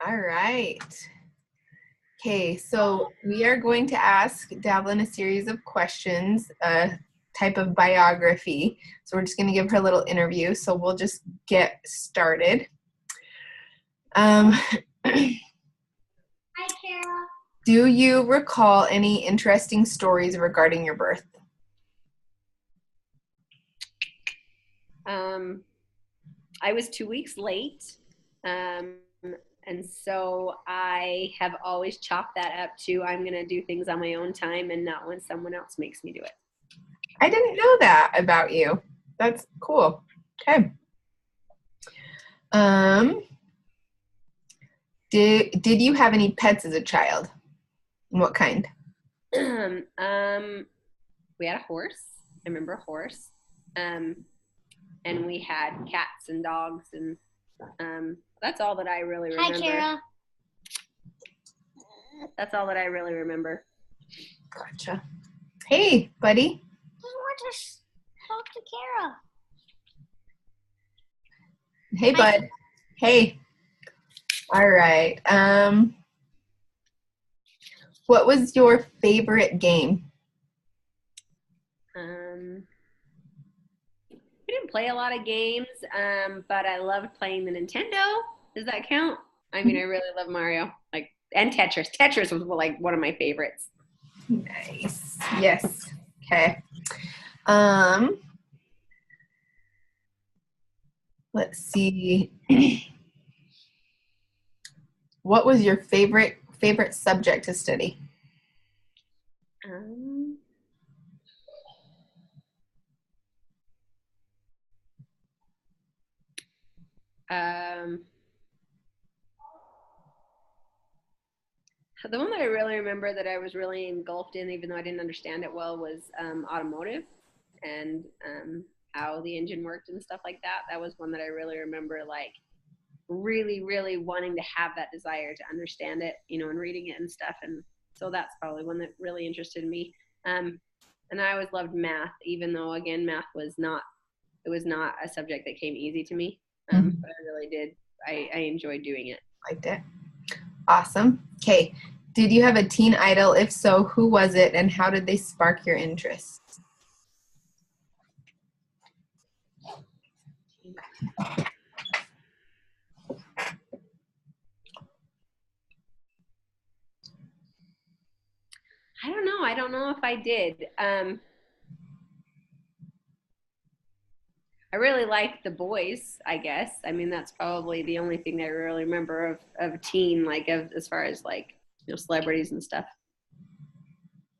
All right. Okay, so we are going to ask Davlyn a series of questions, a type of biography. So we're just going to give her a little interview. So we'll just get started. Hi, Kara. Do you recall any interesting stories regarding your birth? I was 2 weeks late. And so I have always chalked that up to I'm going to do things on my own time and not when someone else makes me do it. I didn't know that about you. That's cool. Okay. Did you have any pets as a child? What kind? We had a horse. I remember a horse. And we had cats and dogs, and that's all that I really remember. Hi, Kara. That's all that I really remember. Gotcha. Hey, buddy. I want to talk to Kara. Hey, bud. Hey. All right. What was your favorite game? We didn't play a lot of games, but I loved playing the Nintendo. Does that count? I mean, I really love Mario, and Tetris. Tetris was one of my favorites. Nice. Yes. Okay. Let's see. What was your favorite subject to study? The one that I really remember that I was really engulfed in, even though I didn't understand it well, was automotive and how the engine worked and stuff like that. That was one that I really remember, really, really wanting to have that desire to understand it, and reading it and stuff. And so that's probably one that really interested me. And I always loved math, even though, again, math was not a subject that came easy to me. But I really did. I enjoyed doing it. Liked it. Awesome. Okay. Did you have a teen idol? If so, who was it and how did they spark your interest? I don't know. I don't know if I did. I really liked the boys, I guess. I mean, that's probably the only thing that I really remember of teen, as far as celebrities and stuff.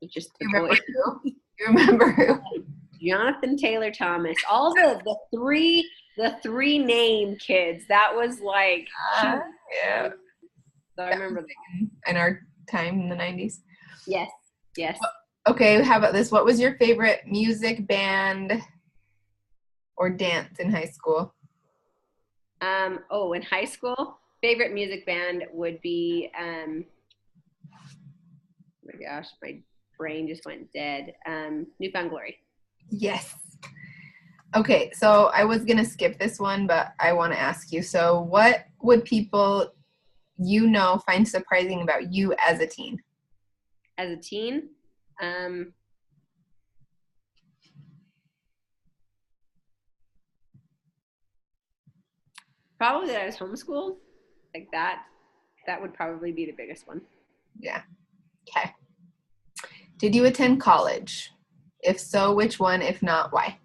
Just the boys. You remember who? Jonathan Taylor Thomas. All the three name kids. That was yeah. So I remember that. In our time in the 90s. Yes. Okay, how about this? What was your favorite music, band, or dance in high school? In high school, favorite music band would be oh my gosh, my brain just went dead. New Found Glory. Yes. Okay, so I was gonna skip this one, but I want to ask you. So, what would people find surprising about you as a teen? As a teen, probably that I was homeschooled. That would probably be the biggest one. Yeah. Okay. Did you attend college? If so, which one? If not, why?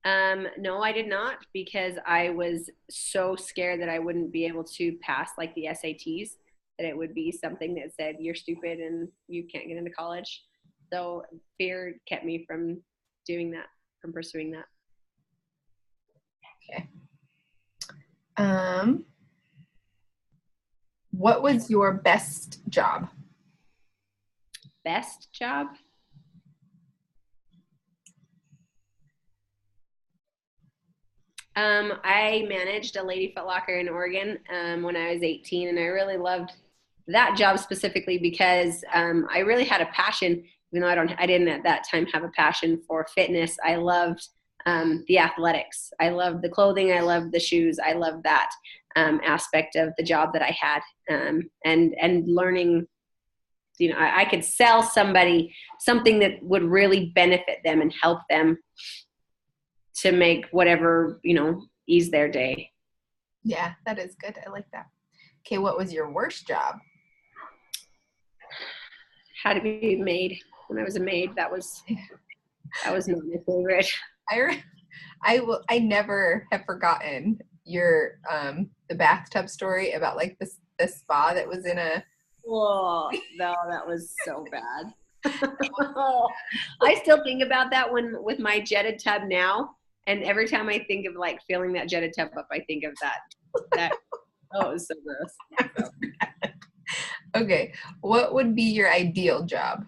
No, I did not, because I was so scared that I wouldn't be able to pass the SATs, that it would be something that said you're stupid and you can't get into college. So fear kept me from doing that, from pursuing that. Okay. What was your best job? Best job? I managed a Lady Foot Locker in Oregon when I was 18, and I really loved that job specifically because I really had a passion, even though I didn't at that time have a passion for fitness. I loved the athletics. I loved the clothing. I loved the shoes. I loved that aspect of the job that I had, and learning. I could sell somebody something that would really benefit them and help them to make whatever, ease their day. Yeah, that is good. I like that. Okay, what was your worst job? How to be a maid. When I was a maid, that was not my favorite. I never have forgotten your the bathtub story about like the spa that was in a. Whoa, no, that was so bad. I still think about that with my jetted tub now, and every time I think of like filling that jetted tub up, I think of that. Oh, it was so gross. So. Okay, what would be your ideal job?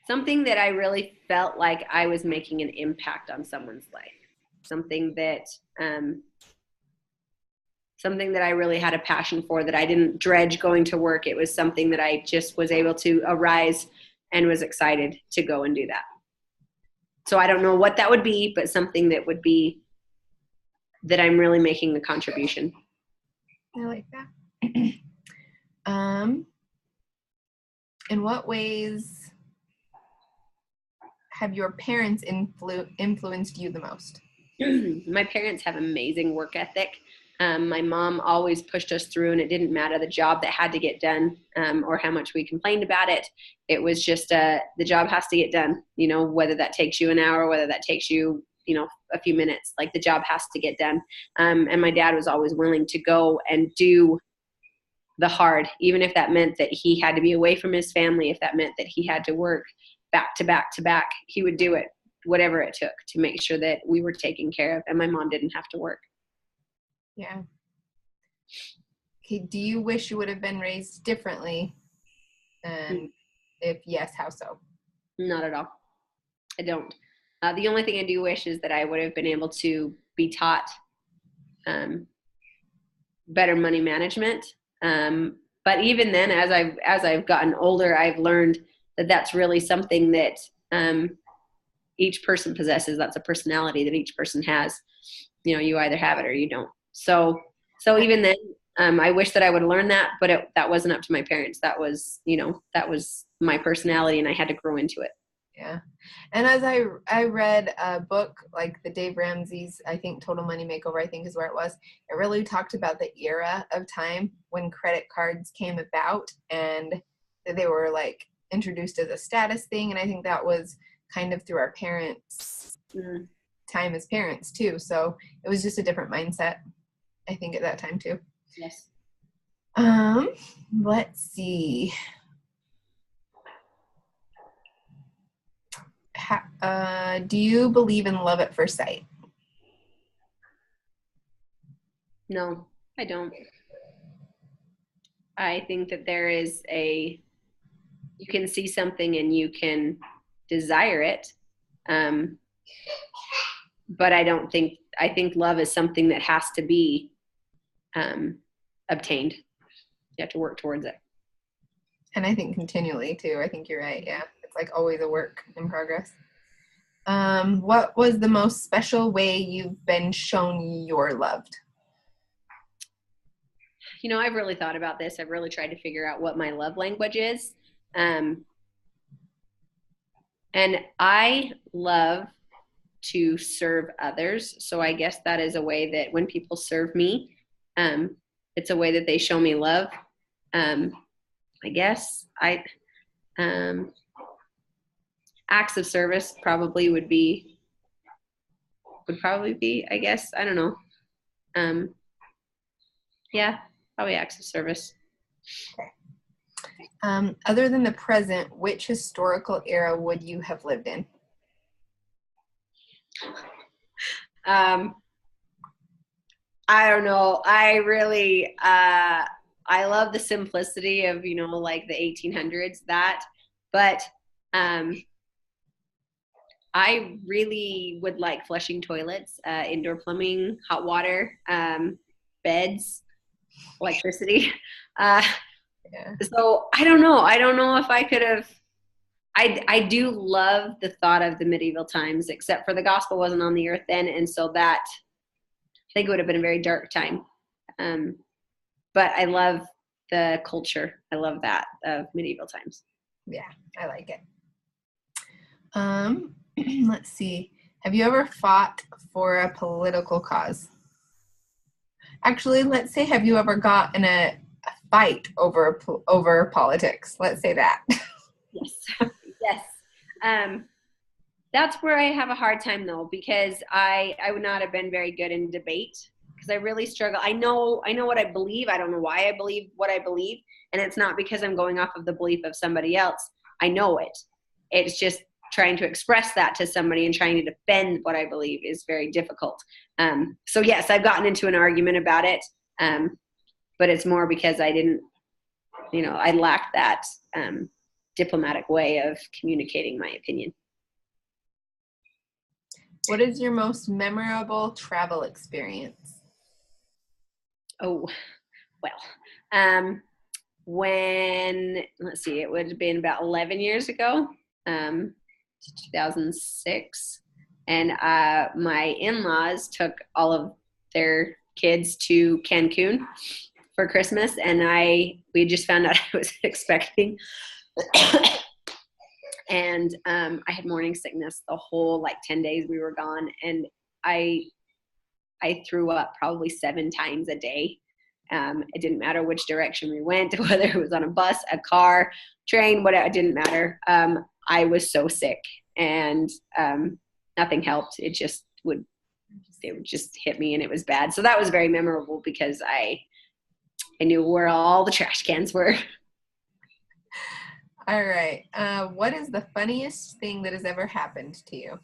Something that I really felt like I was making an impact on someone's life. Something that I really had a passion for, that I didn't dredge going to work. It was something that I just was able to arise and was excited to go and do that. So I don't know what that would be, but something that would be that I'm really making a contribution. I like that. In what ways have your parents influenced you the most? My parents have amazing work ethic. My mom always pushed us through, and it didn't matter the job that had to get done, or how much we complained about it. It was just the job has to get done, whether that takes you an hour, whether that takes you, a few minutes, like the job has to get done. And my dad was always willing to go and do the hard, even if that meant that he had to be away from his family, if that meant that he had to work back to back to back, he would do it, whatever it took to make sure that we were taken care of and my mom didn't have to work. Yeah. Okay, do you wish you would have been raised differently? And if yes, how so? Not at all. I don't. The only thing I do wish is that I would have been able to be taught better money management. But even then, as I've gotten older, I've learned that that's really something that each person possesses. That's a personality that each person has. You either have it or you don't. So even then, I wish that I would learn that, but that wasn't up to my parents. That was my personality, and I had to grow into it. Yeah. And as I read a book, like the Dave Ramsey's, I think Total Money Makeover, I think is where it was. It really talked about the era of time when credit cards came about, and they were like introduced as a status thing. And I think that was kind of through our parents' time as parents too. So it was just a different mindset, I think, at that time too. Yes. Let's see. Do you believe in love at first sight? No, I don't. I think that there is you can see something and you can desire it. But I think love is something that has to be obtained. You have to work towards it. And I think continually too. I think you're right. Yeah. It's like always a work in progress. What was the most special way you've been shown you're loved? I've really thought about this. I've really tried to figure out what my love language is. And I love to serve others. So I guess that is a way that when people serve me, it's a way that they show me love. I guess acts of service probably would probably be, I guess, I don't know. Yeah, probably acts of service. Okay. Other than the present, which historical era would you have lived in? I don't know. I really, I love the simplicity of, like the 1800s, but I really would like flushing toilets, indoor plumbing, hot water, beds, electricity. Yeah. So I don't know. I don't know if I could have I do love the thought of the medieval times, except for the gospel wasn't on the earth then, and so that I think it would have been a very dark time. But I love the culture. I love that of medieval times. Yeah, I like it. Let's see. Have you ever fought for a political cause? Actually, let's say, have you ever got in a fight over politics? Let's say that. Yes. Yes. That's where I have a hard time though, because I would not have been very good in debate because I really struggle. I know what I believe. I don't know why I believe what I believe. And it's not because I'm going off of the belief of somebody else. I know it. It's just trying to express that to somebody and trying to defend what I believe is very difficult. So yes, I've gotten into an argument about it. But it's more because I didn't, I lacked that diplomatic way of communicating my opinion. What is your most memorable travel experience? Oh, well, when, let's see, it would have been about 11 years ago, 2006. And my in-laws took all of their kids to Cancun for Christmas. And we just found out I was expecting. And I had morning sickness the whole 10 days we were gone. And I threw up probably 7 times a day. It didn't matter which direction we went, whether it was on a bus, a car, train, whatever, it didn't matter. I was so sick and nothing helped. It would just hit me and it was bad. So that was very memorable because I knew where all the trash cans were. All right. What is the funniest thing that has ever happened to you?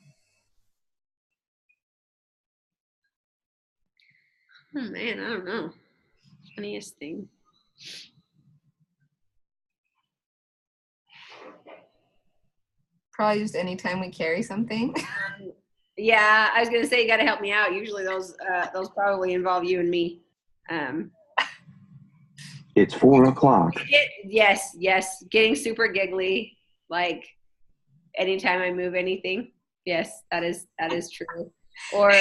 Oh man, I don't know. Funniest thing. Probably just anytime we carry something. Yeah, I was gonna say you got to help me out. Usually those probably involve you and me. It's 4 o'clock. Yes, getting super giggly, anytime I move anything. Yes, that is true. Or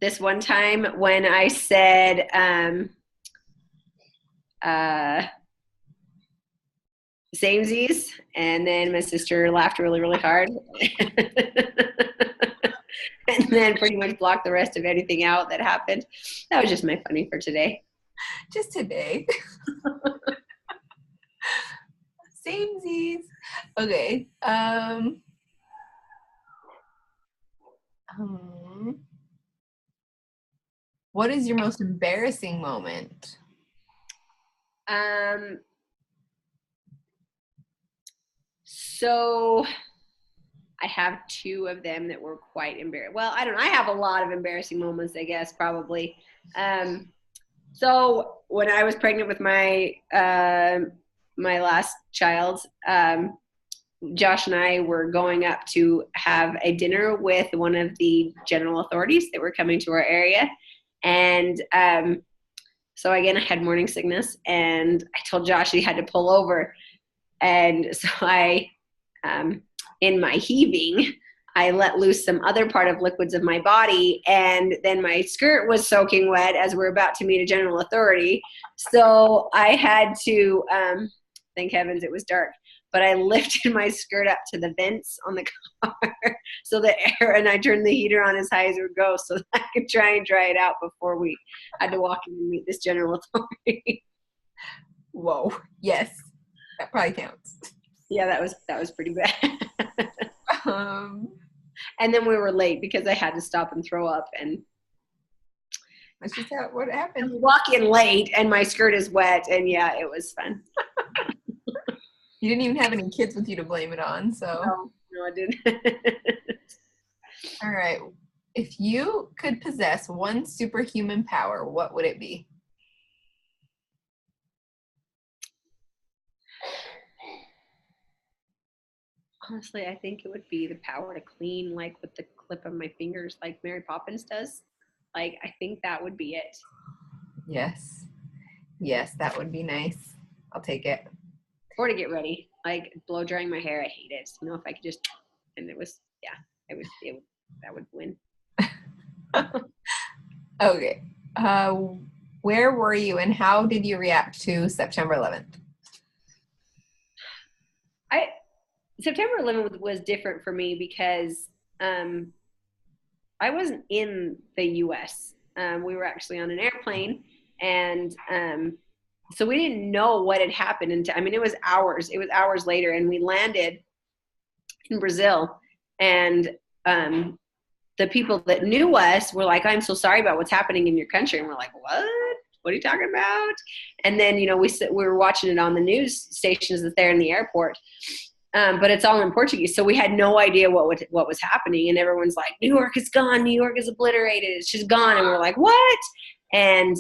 this one time when I said samesies, and then my sister laughed really, really hard. And then pretty much blocked the rest of anything out that happened. That was just my funny for today. Just today. Samesies. Okay. What is your most embarrassing moment? So I have 2 of them that were quite embarrassing. Well, I don't know. I have a lot of embarrassing moments, I guess, probably. So when I was pregnant with my my last child, Josh and I were going up to have a dinner with one of the general authorities that were coming to our area. And so again, I had morning sickness and I told Josh he had to pull over. And so in my heaving, I let loose some other part of liquids of my body, and then my skirt was soaking wet as we're about to meet a general authority. So I had to, thank heavens it was dark, but I lifted my skirt up to the vents on the car so the air, and I turned the heater on as high as it would go so that I could try and dry it out before we had to walk in and meet this general authority. Whoa, yes, that probably counts. Yeah, that was pretty bad. And then we were late because I had to stop and throw up, and that's just what happened. Walk in late and my skirt is wet, and yeah, it was fun. You didn't even have any kids with you to blame it on, so. No, I didn't. All right. If you could possess one superhuman power, what would it be? Honestly, I think it would be the power to clean, with the clip of my fingers, like Mary Poppins does. I think that would be it. Yes, that would be nice. I'll take it. or to get ready, like blow drying my hair. I hate it. You know, if I could just, and it was, yeah, that would win. Okay. Where were you and how did you react to September 11th? September 11th was different for me because I wasn't in the U.S. We were actually on an airplane, and so we didn't know what had happened until, I mean, it was hours later, and we landed in Brazil, and the people that knew us were like, I'm so sorry about what's happening in your country. And we're like, what are you talking about? And then, you know, we were watching it on the news stations that they're in the airport. But it's all in Portuguese. So we had no idea what was happening. And everyone's like, New York is gone. New York is obliterated. It's just gone. And we're like, what? And,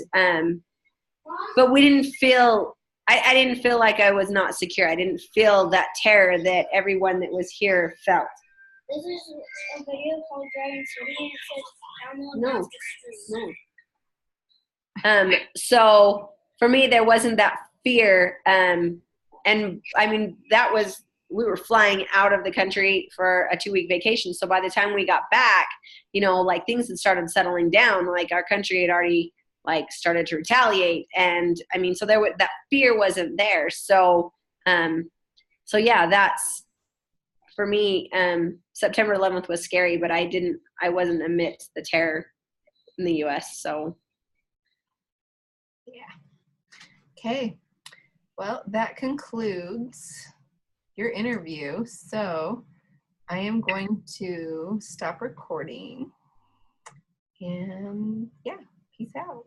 but we didn't feel, I didn't feel like I was not secure. I didn't feel that terror that everyone that was here felt. This is a video called Dragon City, and it says download. No. So for me, there wasn't that fear. And I mean, we were flying out of the country for a 2-week vacation. So by the time we got back, you know, like things had started settling down. Like our country had already like started to retaliate. And I mean, so that fear wasn't there. So yeah, that's, for me, September 11th was scary, but I wasn't amidst the terror in the U.S. So. Yeah. Okay. Well, that concludes your interview. So I am going to stop recording. And yeah, peace out.